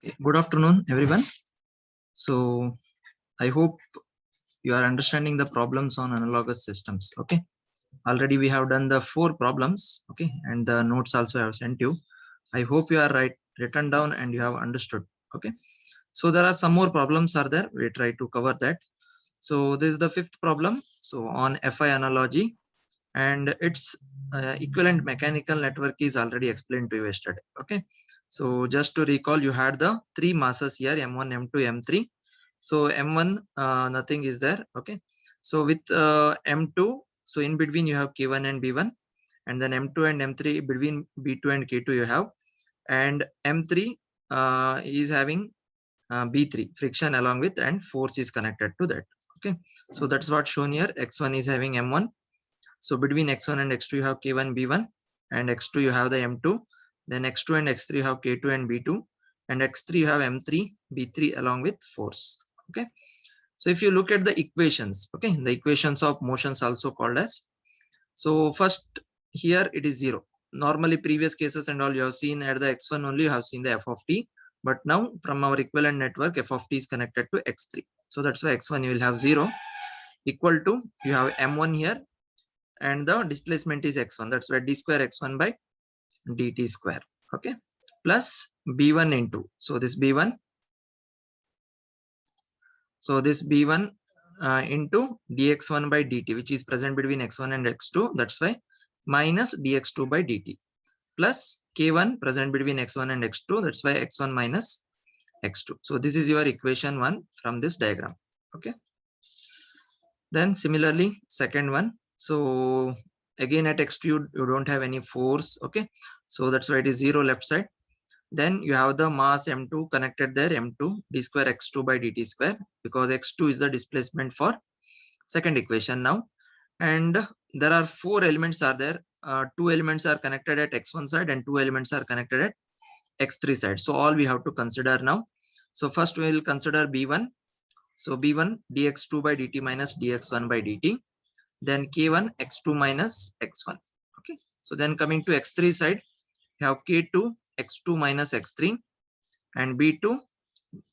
Good afternoon, everyone. So I hope you are understanding the problems on analogous systems. Okay. Already we have done the 4 problems. Okay. And the notes also I have sent you. I hope you are written down and you have understood. Okay. So there are some more problems are there. We try to cover that. So this is the 5th problem. So on FI analogy and its equivalent mechanical network is already explained to you yesterday. Okay. So just to recall, you had the 3 masses here, M1, M2, M3. So M1, nothing is there. Okay. So with M2, so in between you have K1 and B1, and then M2 and M3 between B2 and K2 you have, and M3 is having B3 friction along with, and force is connected to that. Okay. So that's what shown here. X1 is having M1. So between X1 and X2 you have K1, B1, and X2 you have the M2. Then X2 and X3 you have K2 and B2, and X3 you have M3, B3 along with force. Okay. So if you look at the equations, okay, the equations of motions also called as. So first here it is 0. Normally previous cases and all you have seen at the X1 only you have seen the f of t. But now from our equivalent network f of t is connected to X3. So that's why X1 you will have 0 equal to, you have M1 here, and the displacement is x1, that's why d square x1 by dt square. Okay, plus b1 into, so this b1, so this b1 into dx1 by dt, which is present between x1 and x2, that's why minus dx2 by dt, plus k1 present between x1 and x2, that's why x1 minus x2. So this is your equation 1 from this diagram. Okay, then similarly second one, so again at x2 you don't have any force. Okay, so that's why it is 0 left side. Then you have the mass m2 connected there, m2 d square x2 by dt square, because x2 is the displacement for second equation now. And there are 4 elements are there. 2 elements are connected at x1 side and 2 elements are connected at x3 side. So all we have to consider now. So first we will consider b1. So b1 dx2 by dt minus dx1 by dt, then k1 x2 minus x1. Okay, so then coming to x3 side, you have k2 x2 minus x3, and b2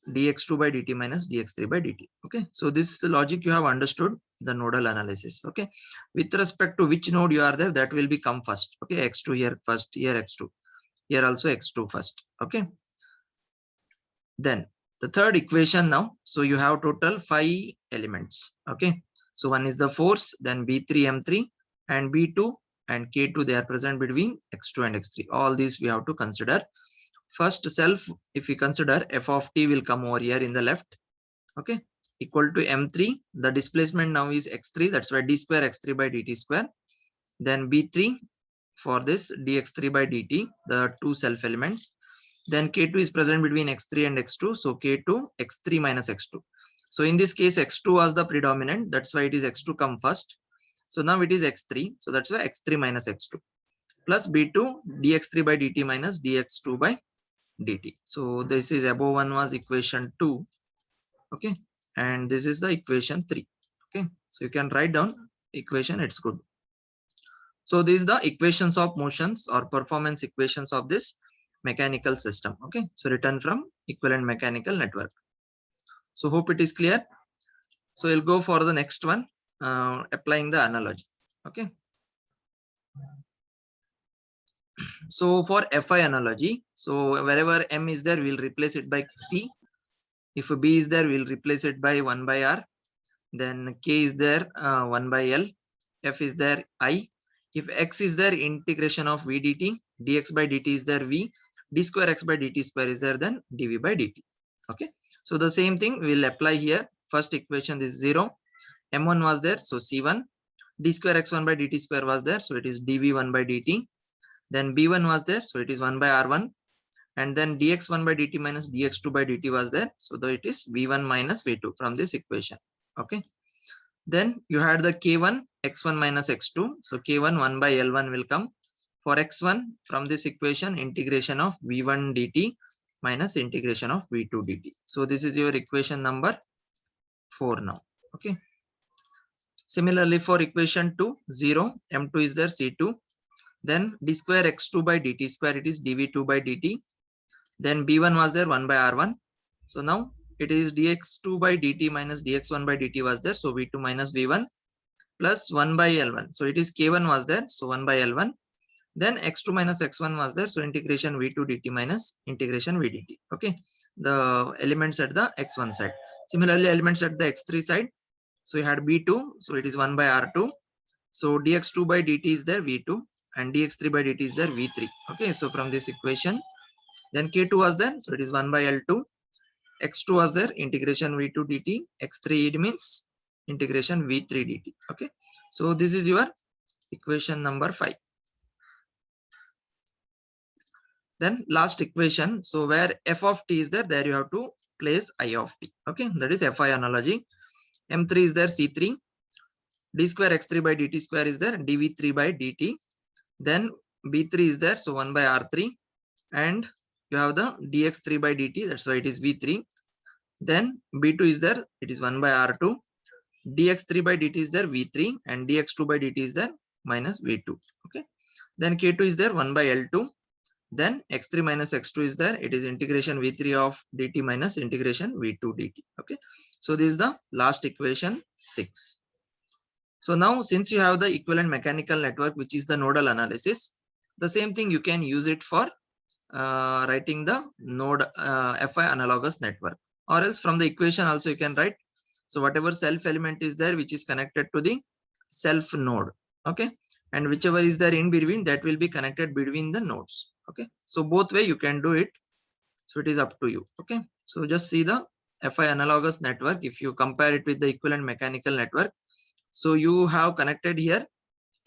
dx2 by dt minus dx3 by dt. Okay, so this is the logic you have understood the nodal analysis. Okay, with respect to which node you are there, that will become first. Okay, x2 here first, here x2, here also x2 first. Okay, then the third equation now, so you have total 5 elements. Okay, so one is the force, then b3 m3 and b2 and k2, they are present between x2 and x3. All these we have to consider. First self, if we consider, f of t will come over here in the left. Okay, equal to m3, the displacement now is x3, that's why d square x3 by dt square. Then b3 for this dx3 by dt, the 2 self elements. Then k2 is present between x3 and x2, so k2 x3 minus x2. So in this case x2 was the predominant, that's why it is x2 come first. So now it is x3, so that's why x3 minus x2, plus b2 dx3 by dt minus dx2 by dt. So this is above one was equation 2. Okay, and this is the equation 3. Okay, so you can write down equation, it's good. So these are the equations of motions or performance equations of this mechanical system. Okay, so written from equivalent mechanical network. So hope it is clear. So we'll go for the next one, applying the analogy. Okay, so for FI analogy, so wherever M is there, we'll replace it by C. If B is there, we'll replace it by 1 by R. Then K is there, 1 by L. F is there, I. If X is there, integration of V dt, dx by dt is there, V. D square x by dt square is there, then dv by dt. Okay, so the same thing we'll apply here. First equation is 0. M1 was there, so C1. D square x1 by dt square was there, so it is dv1 by dt. Then b1 was there, so it is 1 by r1. And then dx1 by dt minus dx2 by dt was there, so though it is v1 minus v2 from this equation. Okay, then you had the k1 x1 minus x2, so k1 1 by l1 will come. For x1 from this equation, integration of v1 dt minus integration of v2 dt. So this is your equation number 4 now. Okay, similarly for equation 2, 0, m2 is there, c2. Then d square x2 by dt square, it is dv2 by dt. Then b1 was there 1 by r1. So now it is dx2 by dt minus dx1 by dt was there. So v2 minus v1 plus 1 by l1. So it is k1 was there. So 1 by l1. Then x2 minus x1 was there. So integration v2 dt minus integration v dt. Okay. The elements at the x1 side. Similarly, elements at the x3 side. So you had b2. So it is 1 by r2. So dx2 by dt is there v2 and dx3 by dt is there v3. Okay. So from this equation, then k2 was there. So it is 1 by l2. x2 was there, integration v2 dt. x3 it means integration v3 dt. Okay. So this is your equation number 5. Then last equation. So where f of t is there you have to place I of t. Okay. That is Fi analogy. M3 is there, C3. D square x3 by dt square is there, dv3 by dt. Then b3 is there. So 1 by r3. And you have the dx3 by dt. That's why it is v3. Then b2 is there. It is 1 by r2. dx3 by dt is there v3 and dx2 by dt is there minus v2. Okay. Then k2 is there 1 by l2. Then x3 minus x2 is there. It is integration v3 of dt minus integration v2 dt. Okay. So this is the last equation 6. So now since you have the equivalent mechanical network, which is the nodal analysis, the same thing you can use it for writing the node Fi analogous network, or else from the equation also you can write. So whatever self element is there which is connected to the self node. Okay. And whichever is there in between, that will be connected between the nodes. Okay. So both way you can do it. So it is up to you. Okay. So just see the Fi analogous network. If you compare it with the equivalent mechanical network, so you have connected here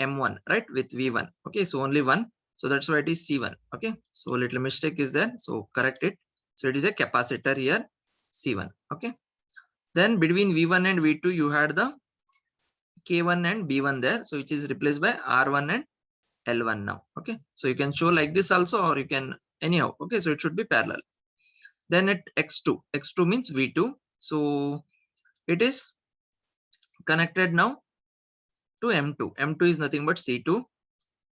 M1, right, with V1. Okay. So only one. So that's why it is C1. Okay. So little mistake is there. So correct it. So it is a capacitor here, C1. Okay. Then between V1 and V2, you had the K1 and B1 there. So which is replaced by R1 and L1 now. Okay. So you can show like this also, or you can anyhow. Okay. So it should be parallel. Then at X2, X2 means V2. So it is connected now to M2. M2 is nothing but C2.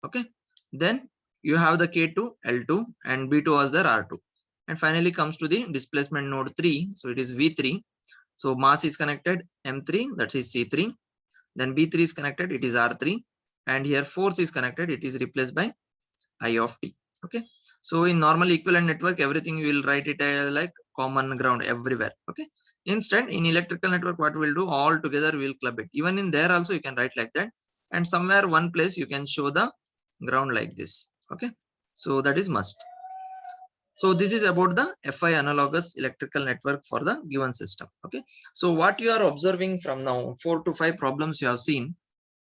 Okay. Then you have the K2, L2 and B2 was there R2. And finally comes to the displacement node 3. So it is V3. So mass is connected M3, that is C3. Then B3 is connected, it is R3. And here force is connected, it is replaced by I of t. Okay. So in normal equivalent network, everything you will write it like common ground everywhere. Okay. Instead, in electrical network, what we'll do, all together we'll club it. Even in there also you can write like that. And somewhere one place you can show the ground like this. Okay. So that is must. So this is about the Fi analogous electrical network for the given system. Okay. So what you are observing from now, 4 to 5 problems you have seen.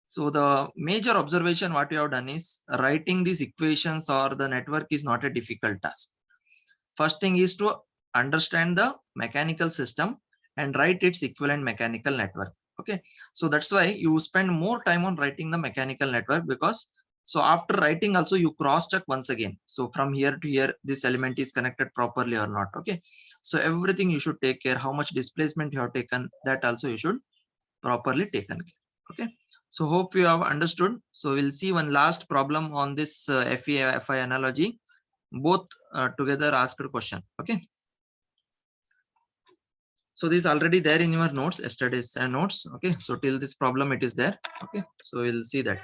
So the major observation what you have done is writing these equations or the network is not a difficult task. First thing is to understand the mechanical system and write its equivalent mechanical network. Okay. So that's why you spend more time on writing the mechanical network, because so after writing also you cross check once again. So from here to here, this element is connected properly or not. Okay. So everything you should take care, how much displacement you have taken, that also you should properly taken care. Okay. So hope you have understood. So we'll see one last problem on this Fi analogy, both together asked question. Okay. So this is already there in your notes, yesterday's notes. Okay. So till this problem it is there. Okay. So we'll see that.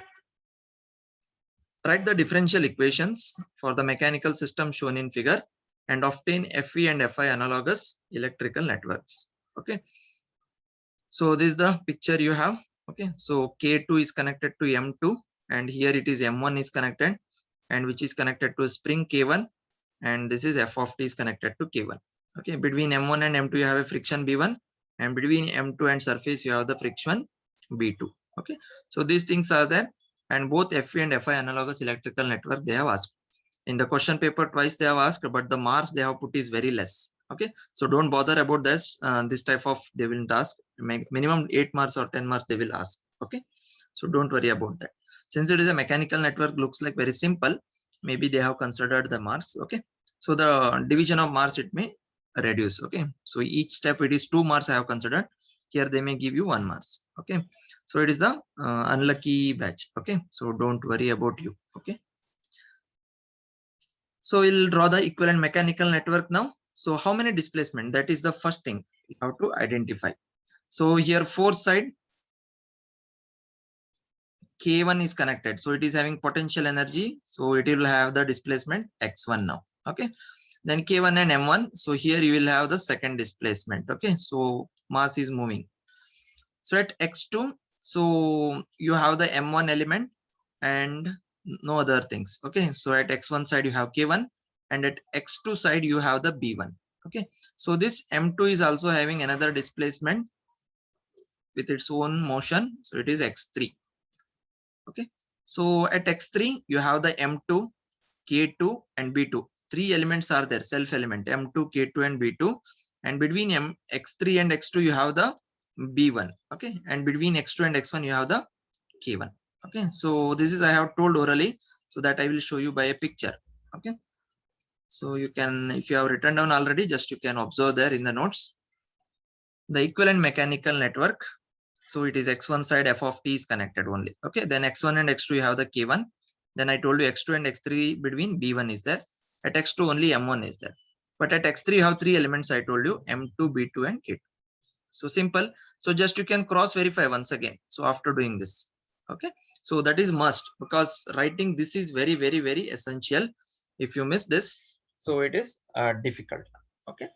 Write the differential equations for the mechanical system shown in figure and obtain Fe and Fi analogous electrical networks. Okay. So this is the picture you have. Okay. So K2 is connected to M2 and here it is M1 is connected and which is connected to spring K1, and this is F of t is connected to K1. Okay. Between M1 and M2 you have a friction B1, and between M2 and surface you have the friction B2. Okay. So these things are there, and both Fe and Fi analogous electrical network they have asked. In the question paper twice they have asked, but the marks they have put is very less. Okay. So don't bother about this. This type of they will ask. Minimum 8 marks or 10 marks they will ask. Okay. So don't worry about that. Since it is a mechanical network, looks like very simple. Maybe they have considered the marks. Okay. So the division of marks it may reduce. Okay. So each step it is 2 marks I have considered. Here they may give you 1 marks. Okay. So it is the unlucky batch. Okay. So don't worry about you. Okay. So we'll draw the equivalent mechanical network now. So how many displacement? That is the first thing you have to identify. So here force side K1 is connected, so it is having potential energy, so it will have the displacement x1 now. Okay, then K1 and M1, so here you will have the second displacement. Okay, so mass is moving. So at x2, so you have the M1 element and no other things. Okay, so at x1 side you have K1 and at x2 side you have the B1. Okay, so this M2 is also having another displacement with its own motion, so it is x3. Okay, so at x3 you have the M2, K2 and B2. Three elements are there, self element M2, K2 and B2, and between x3 and x2 you have the B1. Okay, and between x2 and x1 you have the K1. Okay, so this is I have told orally, so that I will show you by a picture. Okay, so you can, if you have written down already, just you can observe there in the notes. The equivalent mechanical network, so it is x1 side f of t is connected only. Okay, then x1 and x2 you have the K1. Then I told you x2 and x3 between B1 is there. At x2 only M1 is there. But at x3 you have three elements, I told you, M2, B2 and K2. So simple. So just you can cross verify once again. So after doing this. Okay, so that is must, because writing this is very, very, very essential. If you miss this, so it is difficult. Okay,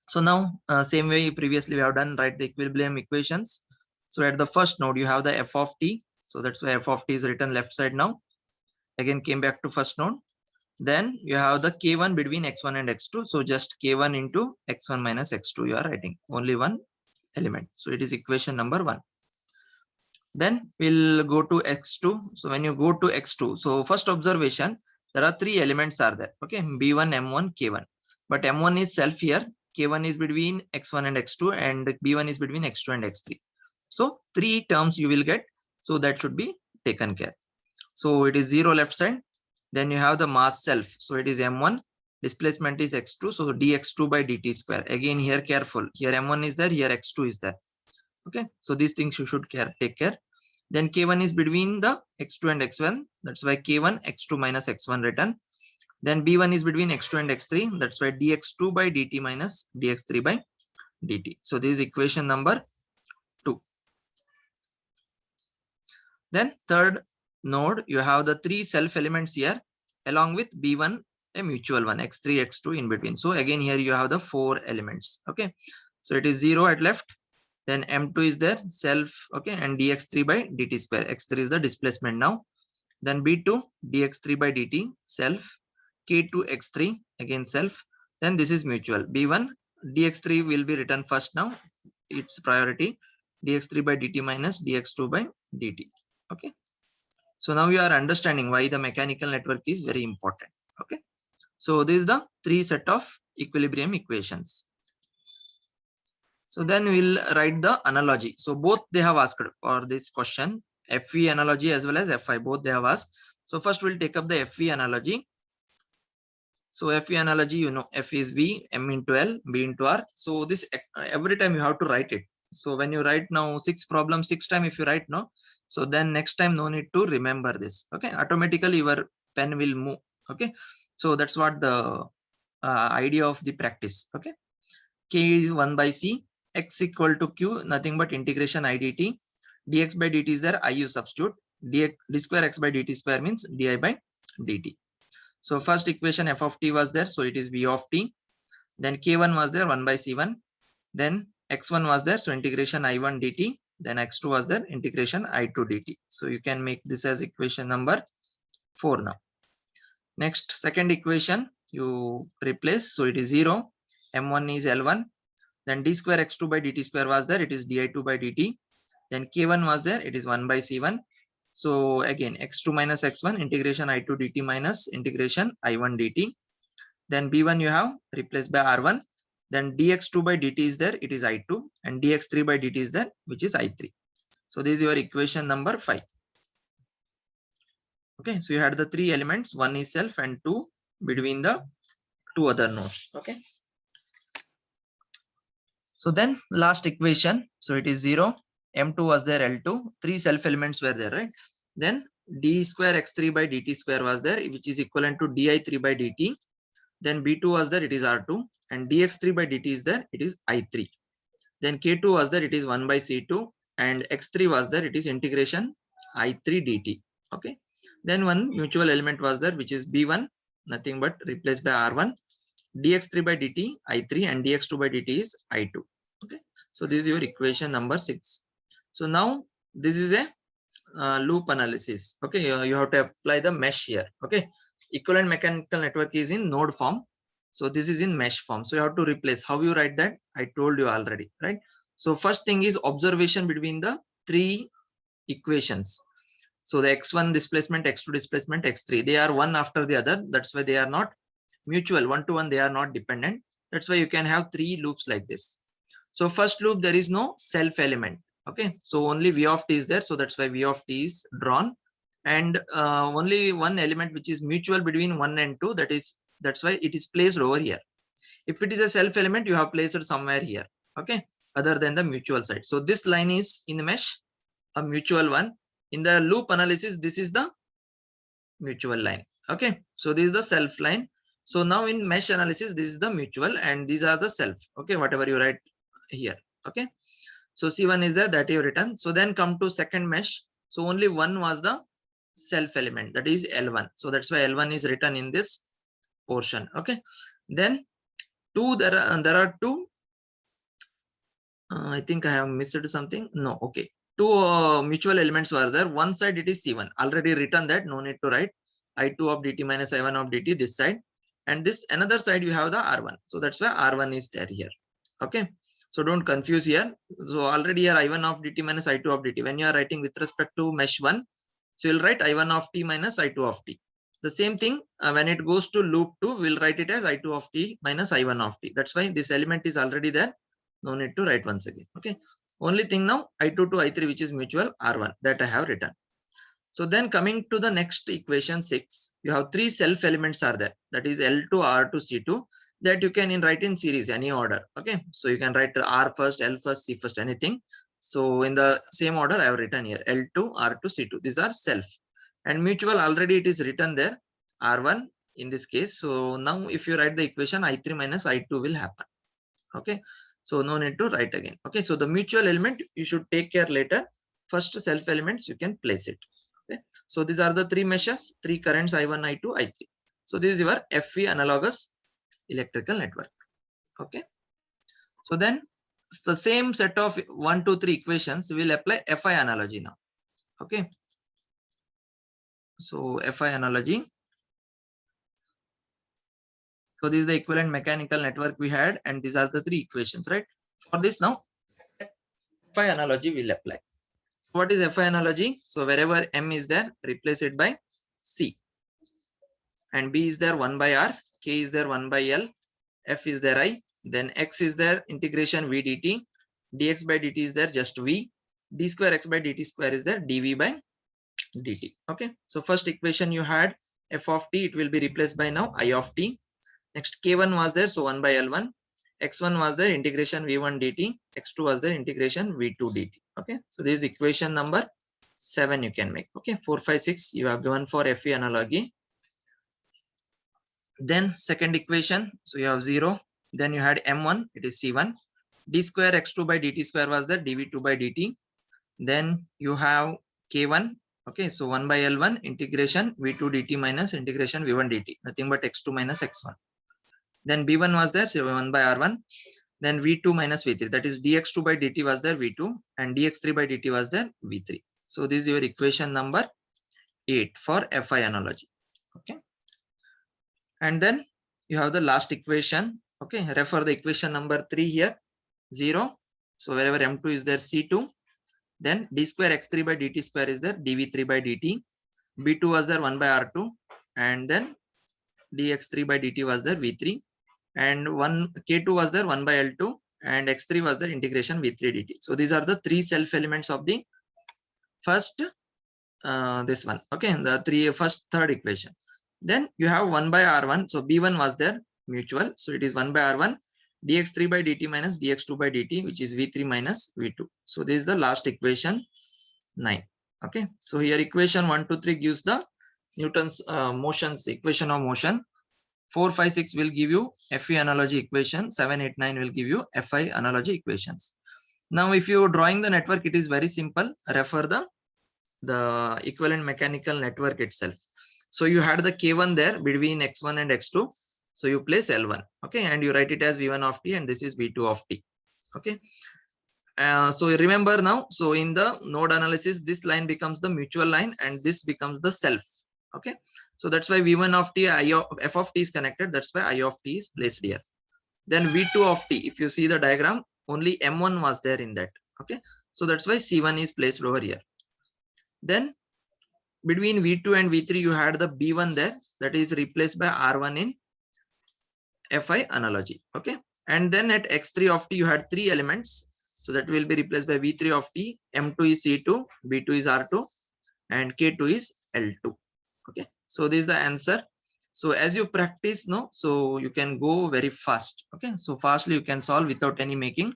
so now same way previously we have done, write the equilibrium equations. So at the first node you have the f of t, so that's why f of t is written left side now. Again came back to first node. Then you have the K1 between x1 and x2, so just K1 into x1 minus x2 you are writing, only one element, so it is equation number 1. Then we'll go to x2. So when you go to x2, so first observation, there are three elements are there. Okay, B1, M1, K1, but M1 is self here, K1 is between x1 and x2 and B1 is between x2 and x3. So three terms you will get, so that should be taken care. So it is 0 left side. Then you have the mass self, so it is M1, displacement is x2, so dx2 by dt square. Again here careful, here M1 is there, here x2 is there. Okay, so these things you should take care. Then K1 is between the x2 and x1, that's why K1 x2 minus x1 written. Then B1 is between x2 and x3, that's why dx2 by dt minus dx3 by dt. So this is equation number 2. Then third node, you have the three self elements here along with B1, a mutual one, x3, x2 in between. So again here you have the four elements. Okay, so it is 0 at left. Then M2 is there, self. Okay, and dx3 by dt square. X3 is the displacement now. Then B2, dx3 by dt, self. K2, x3, again self. Then this is mutual. B1, dx3 will be written first now. Its priority. Dx3 by dt minus dx2 by dt. Okay. So now you are understanding why the mechanical network is very important. Okay. So this is the three set of equilibrium equations. So then we'll write the analogy. So both they have asked for this question, FE analogy as well as FI, both they have asked. So first we'll take up the FE analogy. So FE analogy, you know, F is V, M into L, B into R. So this every time you have to write it. So when you write now 6 problems 6 times, if you write now, so then next time no need to remember this. Okay, automatically your pen will move. Okay, so that's what the idea of the practice. Okay, K is 1 by C, x equal to Q, nothing but integration I dt, dx by dt is there, I you substitute, d square x by dt square means di by dt. So first equation f of t was there, so it is v of t. Then K1 was there, 1 by C1. Then x1 was there, so integration I1 dt. Then x2 was there, integration I2 dt. So you can make this as equation number 4 now. Next, second equation you replace, so it is 0. M1 is L1. Then d square x2 by dt square was there, it is di2 by dt. Then K1 was there, it is 1 by C1. So again x2 minus x1, integration I2 dt minus integration I1 dt. Then B1 you have replaced by R1. Then dx2 by dt is there, it is I2, and dx3 by dt is there, which is I3. So this is your equation number 5. Okay, so you had the three elements, one is self and two between the two other nodes. Okay, so then last equation, so it is 0, M2 was there, L2, three self elements were there, right? Then d square x3 by dt square was there, which is equivalent to di3 by dt. Then b2 was there, it is r2, and dx3 by dt is there, it is i3. Then k2 was there, it is 1 by c2, and x3 was there, it is integration i3 dt. Okay. Then one mutual element was there, which is b1, nothing but replaced by r1, dx3 by dt i3, and dx2 by dt is i2. Okay. So this is your equation number 6. So now this is a loop analysis. Okay, you have to apply the mesh here. Okay, equivalent mechanical network is in node form, so this is in mesh form. So you have to replace. How you write that? I told you already, right? So first thing is observation between the three equations. So the x1 displacement, x2 displacement, x3, they are one after the other. That's why they are not mutual, one to one. They are not dependent. That's why you can have three loops like this. So first loop, there is no self element. Okay, so only v of t is there, so that's why v of t is drawn, and only one element which is mutual between 1 and 2, that's why it is placed over here. If it is a self element, you have placed it somewhere here, okay, other than the mutual side. So this line is in the mesh a mutual one. In the loop analysis, this is the mutual line. Okay, so this is the self line. So now in mesh analysis, this is the mutual and these are the self. Okay, whatever you write here. Okay, so C1 is there, that you written. So then come to second mesh. So only one was the self element, that is L1. So that's why L1 is written in this portion. Okay, then two, there are two. I think I have missed something. No, okay. Two mutual elements were there. One side it is C1, already written that, no need to write. I2 of dt minus I1 of dt this side, and this another side you have the R1. So that's why R1 is there here. Okay. So don't confuse here. So already here I1 of dt minus I2 of dt. When you are writing with respect to mesh 1, so you'll write I1 of t minus I2 of t. The same thing when it goes to loop 2, we'll write it as I2 of t minus I1 of t. That's why this element is already there. No need to write once again. Okay. Only thing now I2 to I3, which is mutual R1, that I have written. So then coming to the next equation 6, you have three self elements are there. That is L2, R2, C2. That you can write in series, any order. Okay, so you can write R first, L first, C first, anything. So in the same order I have written here L2, R2, C2. These are self, and mutual already it is written there, R1 in this case. So now if you write the equation, I3 minus I2 will happen. Okay, so no need to write again. Okay, so the mutual element you should take care later. First self elements you can place it. Okay, so these are the three meshes, three currents I1, I2, I3. So this is your FE analogous electrical network. Okay, so then it's the same set of 1, 2, 3 equations will apply FI analogy now. Okay, so FI analogy. So this is the equivalent mechanical network we had, and these are the three equations, right? For this now, FI analogy will apply. What is FI analogy? So wherever M is there, replace it by C, and B is there 1 by R, K is there 1 by L, F is there I, then X is there integration V dt, dx by dt is there just V, d square x by dt square is there dv by dt. Okay, so first equation you had f of t, it will be replaced by now I of t. Next k1 was there, so 1 by L1, x1 was there integration v1 dt, x2 was there integration v2 dt. Okay, so this is equation number 7 you can make. Okay, 4, 5, 6 you have given for FE analogy. Then second equation, so you have 0, then you had m1, it is c1, d square x2 by dt square was there dv2 by dt. Then you have k1. Okay, so 1 by L1 integration v2 dt minus integration v1 dt, nothing but x2 minus x1. Then b1 was there, so 1 by R1. Then v2 minus v3, that is dx2 by dt was there v2, and dx3 by dt was there v3. So this is your equation number 8 for FI analogy. Okay, and then you have the last equation. Okay, refer the equation number 3 here, 0. So wherever m2 is there, c2. Then d square x3 by dt square is there dv3 by dt. b2 was there 1 by R2, and then dx3 by dt was there v3, and k2 was there 1 by L2, and x3 was there integration v3 dt. So these are the three self elements of the first this one. Okay, the third equation. Then you have 1 by R1, so b1 was there mutual, so it is 1 by R1, dx3 by dt minus dx2 by dt, which is v3 minus v2. So this is the last equation 9. Okay, so here equation 1, 2, 3 gives the Newton's motions equation of motion. 4, 5, 6 will give you FE analogy equation. 7, 8, 9 will give you FI analogy equations. Now, if you drawing the network, it is very simple. Refer the equivalent mechanical network itself. So you had the K1 there between X1 and X2. So you place L1, okay, and you write it as V1 of T, and this is V2 of T. Okay. So remember now, so in the node analysis, this line becomes the mutual line and this becomes the self. Okay, so that's why V1 of T, F of T is connected. That's why I of T is placed here. Then V2 of T, if you see the diagram, only M1 was there in that. Okay, so that's why C1 is placed over here. Then between V2 and V3, you had the B1 there, that is replaced by R1 in Fi analogy. Okay, and then at X3 of T, you had 3 elements. So that will be replaced by V3 of T, M2 is C2, B2 is R2, and K2 is L2. Okay, so this is the answer. So as you practice, no, so you can go very fast. Okay, so fastly you can solve without any making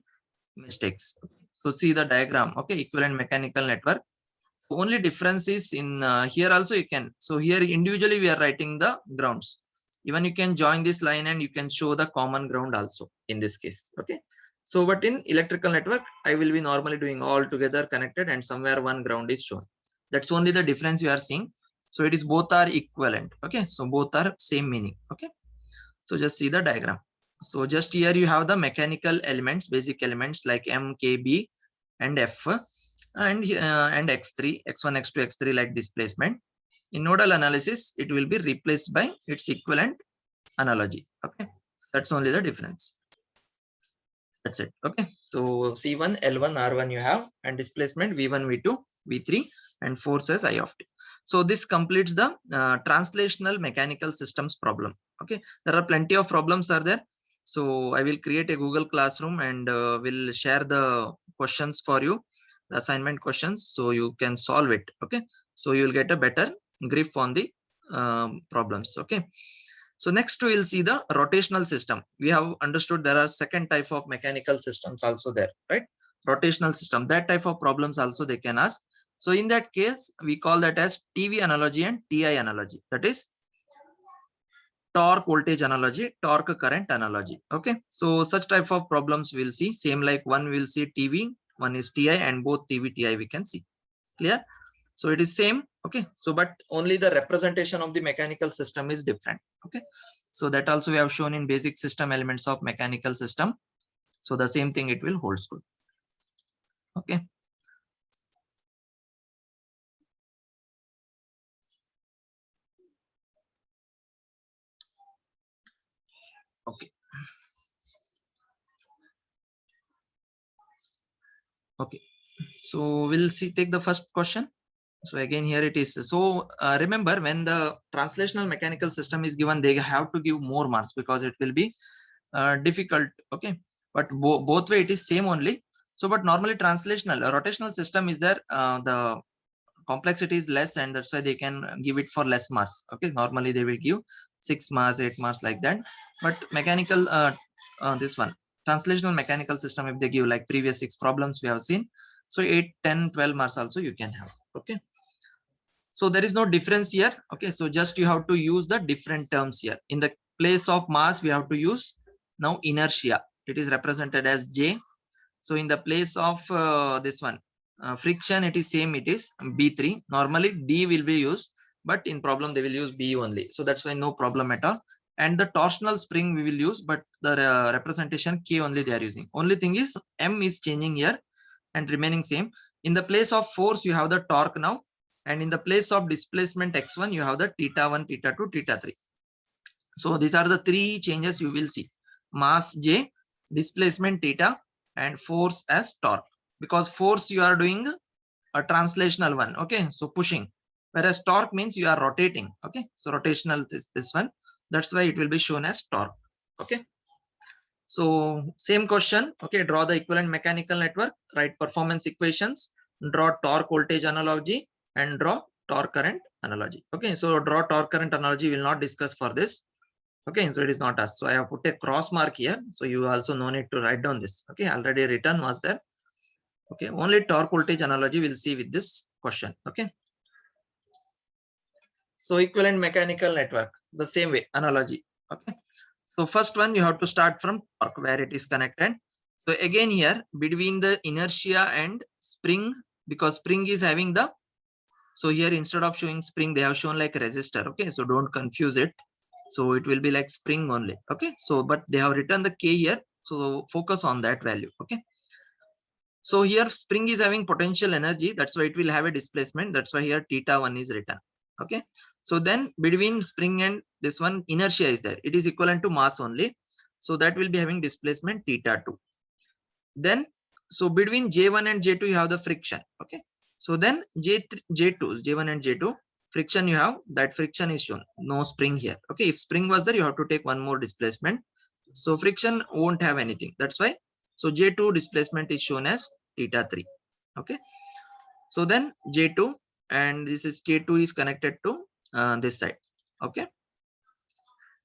mistakes. So see the diagram. Okay, equivalent mechanical network. Only difference is in here also you can. So here individually we are writing the grounds. Even you can join this line and you can show the common ground also in this case. Okay. So, but in electrical network, I will be normally doing all together connected and somewhere one ground is shown. That's only the difference you are seeing. So it is both are equivalent. Okay. So both are same meaning. Okay. So just see the diagram. So just here you have the mechanical elements, basic elements like M, K, B and F and X3, X1, X2, X3 like displacement. In nodal analysis, it will be replaced by its equivalent analogy. Okay. That's only the difference. That's it. Okay. So C1, L1, R1 you have, and displacement V1, V2, V3, and forces I of T. So this completes the translational mechanical systems problem. Okay. There are plenty of problems are there. So I will create a Google Classroom and will share the questions for you, the assignment questions, so you can solve it. Okay. So you will get a better grip on the problems. Okay. So next we will see the rotational system. We have understood there are second type of mechanical systems also there, right? Rotational system, that type of problems also they can ask. So in that case, we call that as TV analogy and TI analogy. That is torque voltage analogy, torque current analogy. Okay. So such type of problems we'll see. Same like one will see TV, one is TI, and both TV, TI we can see. Clear? So it is same. Okay. So but only the representation of the mechanical system is different. Okay. So that also we have shown in basic system elements of mechanical system. So the same thing it will hold good. Okay. Okay. Okay. So we'll see, take the first question. So again, here it is. So remember, when the translational mechanical system is given, they have to give more marks because it will be difficult. Okay. But both way it is same only. So, but normally translational, rotational system is there. The complexity is less and that's why they can give it for less marks. Okay. Normally they will give 6 marks, 8 marks like that. But mechanical, this one, translational mechanical system, if they give like previous 6 problems we have seen. So 8, 10, 12 marks also you can have. Okay. So there is no difference here. Okay. So just you have to use the different terms here. In the place of mass, we have to use now inertia. It is represented as J. So in the place of this one, friction, it is same, it is B3. Normally D will be used, but in problem they will use B only. So that's why no problem at all. And the torsional spring we will use, but the representation K only they are using. Only thing is M is changing here and remaining same. In the place of force, you have the torque now. And in the place of displacement X1, you have the theta 1, theta 2, theta 3. So these are the 3 changes you will see. Mass J, displacement theta, and force as torque. Because force you are doing a translational one. Okay, so pushing. Whereas torque means you are rotating. Okay, so rotational this one. That's why it will be shown as torque. Okay. So same question. Okay, draw the equivalent mechanical network, write performance equations, draw torque voltage analogy, and draw torque current analogy. Okay, so draw torque current analogy will not discuss for this. Okay, so it is not asked. So I have put a cross mark here. So you also no need to write down this. Okay, already written was there. Okay, only torque voltage analogy we'll see with this question. Okay. So equivalent mechanical network, the same way, analogy. Okay. So first one, you have to start from torque where it is connected. So again here between the inertia and spring, because spring is having the, so here instead of showing spring, they have shown like a resistor. Okay. So don't confuse it. So it will be like spring only. Okay. So, but they have written the K here. So focus on that value. Okay. So here spring is having potential energy. That's why it will have a displacement. That's why here theta 1 is written. Okay. So then between spring and this one, inertia is there. It is equivalent to mass only. So that will be having displacement theta 2. Then, so between J1 and J2, you have the friction. Okay. So then J1 and J2 friction, you have that friction is shown. No spring here. Okay. If spring was there, you have to take one more displacement. So friction won't have anything. That's why. So J2 displacement is shown as theta 3. Okay. So then J2 and this is K2 is connected to this side. Okay.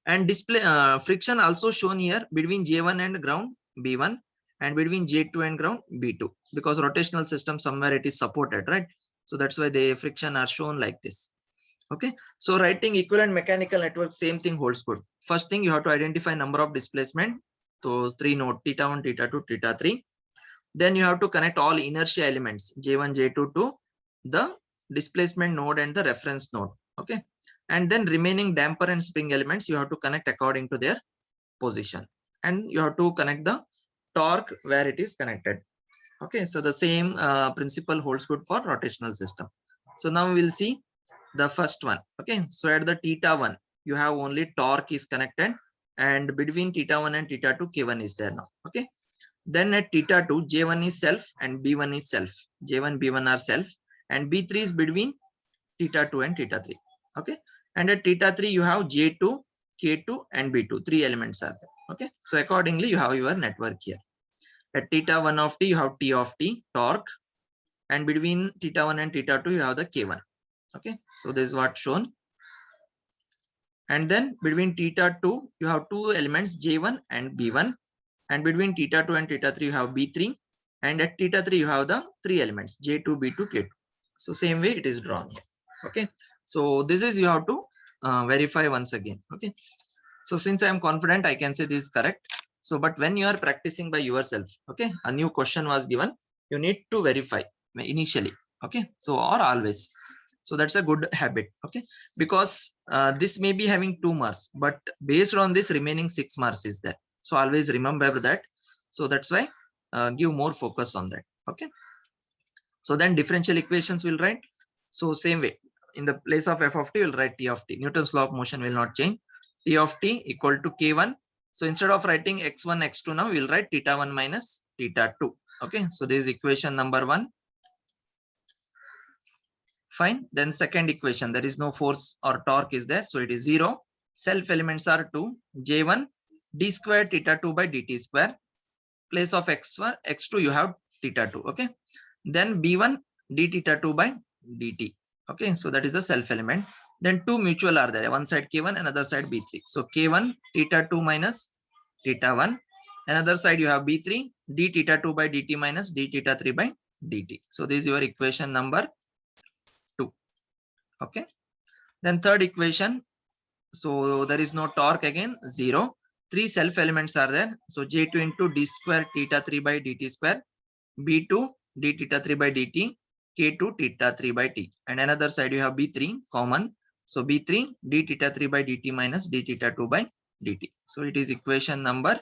And display friction also shown here between J1 and ground B1 and between J2 and ground B2, because rotational system somewhere it is supported, right? So that's why the friction are shown like this. Okay. So writing equivalent mechanical network, same thing holds good. First thing, you have to identify number of displacement. So 3 node, theta 1, theta 2, theta 3. Then you have to connect all inertia elements J1, J2 to the displacement node and the reference node. Okay. And then remaining damper and spring elements, you have to connect according to their position. And you have to connect the torque where it is connected. Okay. So the same principle holds good for rotational system. So now we'll see the first one. Okay. So at the theta 1, you have only torque is connected, and between theta 1 and theta 2, K1 is there now. Okay. Then at theta 2, J1 is self and B1 is self. J1, B1 are self, and B3 is between theta 2 and theta 3. Okay. And at theta 3, you have J2, K2 and B2. 3 elements are there. Okay. So accordingly, you have your network here. At theta 1 of t, you have T of t, torque. And between theta 1 and theta 2, you have the K1. Okay. So this is what shown. And then between theta 2, you have 2 elements, J1 and B1. And between theta 2 and theta 3, you have B3. And at theta 3, you have the 3 elements, J2, B2, K2. So same way it is drawn here. Okay. So this is you have to verify once again. Okay. So since I am confident, I can say this is correct. So, but when you are practicing by yourself, okay, a new question was given, you need to verify initially. Okay. So, or always. So that's a good habit. Okay. Because this may be having 2 marks, but based on this remaining 6 marks is there. So always remember that. So that's why give more focus on that. Okay. So then differential equations will write. So same way, in the place of f of t, will write t of t. Newton's law of motion will not change. T of t equal to K1. So instead of writing x1, x2 now, we'll write theta 1 minus theta 2. Okay. So this is equation number 1. Fine. Then second equation, there is no force or torque is there. So it is 0. Self elements are 2. J1 d square theta 2 by dt square. Place of x1, x2, you have theta 2. Okay. Then B1 d theta 2 by dt. Okay. So that is the self element. Then 2 mutual are there. One side K1, another side B3. So K1 theta 2 minus theta 1. Another side you have B3 d theta 2 by dt minus d theta 3 by dt. So this is your equation number 2. Okay. Then third equation. So there is no torque again, 0. 3 self elements are there. So J2 into d square theta 3 by dt square. B2 d theta 3 by dt. K2 theta 3 by t. And another side you have B3 common. So B3 d theta 3 by dt minus d theta 2 by dt. So it is equation number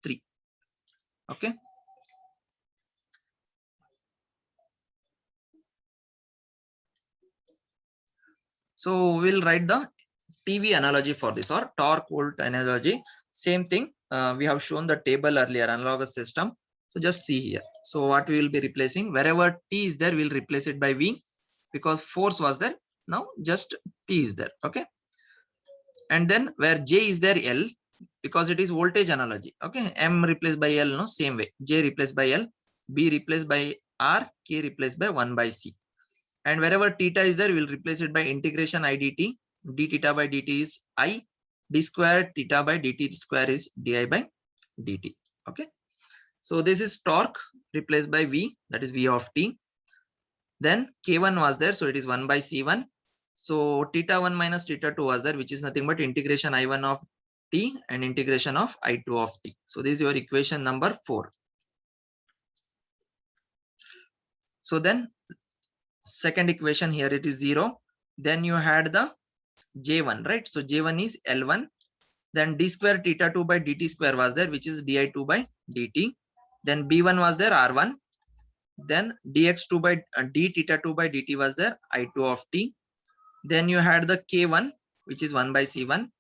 3. Okay. So we'll write the TV analogy for this, or torque volt analogy. Same thing. We have shown the table earlier, analogous system. So just see here. So what we will be replacing, wherever T is there, we'll replace it by V, because force was there. Now just T is there. Okay. And then where J is there, L, because it is voltage analogy. Okay. M replaced by L, no, same way. J replaced by L, B replaced by R, K replaced by 1 by C. And wherever theta is there, we'll replace it by integration I dt. D theta by dt is I. D square theta by dt square is di by dt. Okay. So this is torque replaced by V, that is V of t. Then K1 was there, so it is 1 by C1. So theta 1 minus theta 2 was there, which is nothing but integration I1 of t and integration of I2 of t. So this is your equation number 4. So then second equation here, it is 0. Then you had the J1, right? So J1 is L1. Then d square theta 2 by dt square was there, which is di2 by dt. Then B1 was there, R1. Then dx2 by d theta 2 by dt was there, I2 of t. Then you had the K1, which is 1 by C1.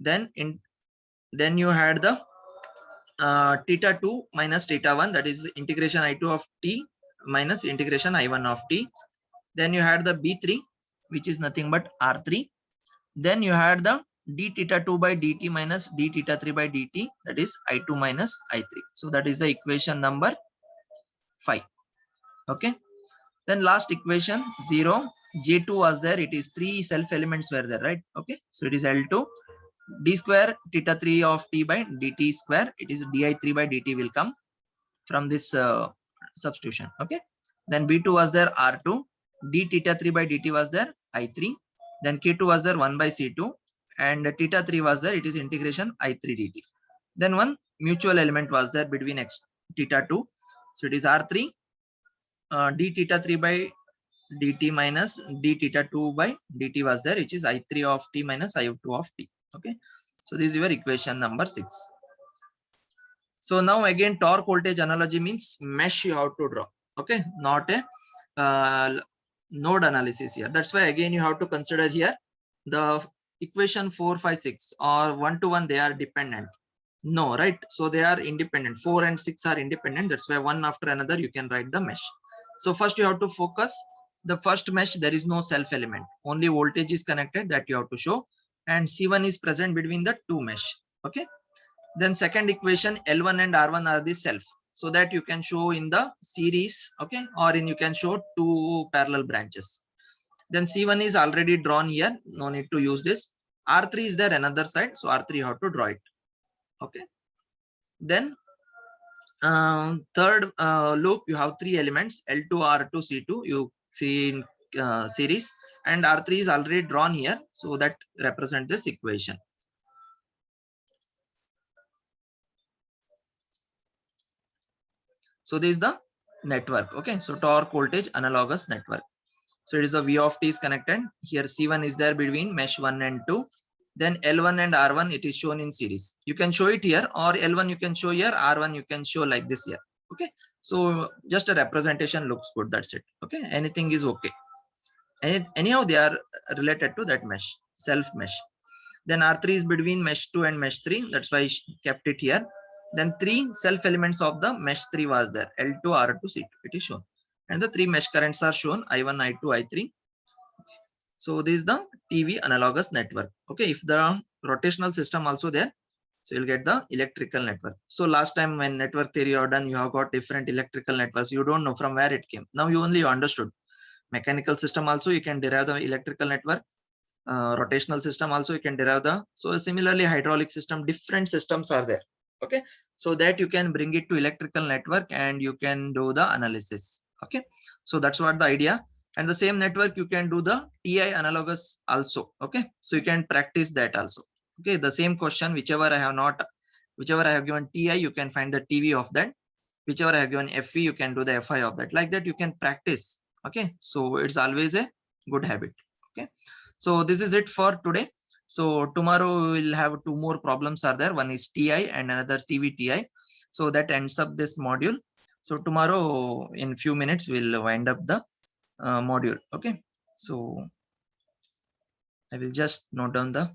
Then you had the theta 2 minus theta 1, that is integration I2 of t minus integration I1 of t. Then you had the B3, which is nothing but R3. Then you had the d theta 2 by dt minus d theta 3 by dt, that is I2 minus I3. So that is the equation number 5. Okay. Then last equation 0, J2 was there, it is 3 self elements were there, right? Okay. So it is L2, d square theta 3 of t by dt square, it is di3 by dt will come from this substitution. Okay. Then B2 was there, R2, d theta 3 by dt was there, I3. Then K2 was there, 1 by C2, and theta 3 was there, it is integration I3 dt. Then one mutual element was there between x theta 2, so it is R3, d theta 3 by dt minus d theta 2 by dt was there, which is I3 of t minus I2 of t. Okay. So this is your equation number 6. So now again, torque voltage analogy means mesh you have to draw. Okay, not a node analysis here. That's why again you have to consider here the equation 4, 5, 6 or 1 to 1 they are dependent. No, right? So they are independent. 4 and 6 are independent. That's why one after another you can write the mesh. So first you have to focus the first mesh. There is no self element. Only voltage is connected, that you have to show. And C1 is present between the two mesh. Okay. Then second equation, L1 and R1 are the self, so that you can show in the series. Okay. Or you can show two parallel branches. Then C1 is already drawn here. No need to use this. R3 is there another side. So R3 you have to draw it. Okay. Then third loop, you have 3 elements, L2, R2, C2. You see in series, and R3 is already drawn here. So that represents this equation. So this is the network. Okay. So torque voltage analogous network. So it is a V of t is connected. Here C1 is there between mesh 1 and 2. Then L1 and R1 it is shown in series. You can show it here, or L1 you can show here, R1 you can show like this here. Okay. So just a representation looks good. That's it. Okay. Anything is okay. Anyhow, they are related to that mesh, self mesh. Then R3 is between mesh 2 and mesh 3. That's why I kept it here. Then 3 self elements of the mesh 3 was there, L2, R2, C2. It is shown. And the 3 mesh currents are shown, I1, I2, I3. So this is the TV analogous network. Okay. If the rotational system also there, so you'll get the electrical network. So last time when network theory are done, you have got different electrical networks. You don't know from where it came. Now you only understood. Mechanical system also you can derive the electrical network. Rotational system also you can derive the. So similarly hydraulic system, different systems are there. Okay. So that you can bring it to electrical network and you can do the analysis. Okay. So that's what the idea. And the same network you can do the TI analogous also. Okay. So you can practice that also. Okay. The same question, whichever I have given TI, you can find the TV of that. Whichever I have given FE, you can do the FI of that. Like that you can practice. Okay. So it's always a good habit. Okay. So this is it for today. So tomorrow we will have 2 more problems are there. One is TI and another TV TI. So that ends up this module. So tomorrow in few minutes we'll wind up the module. Okay. So I will just note down the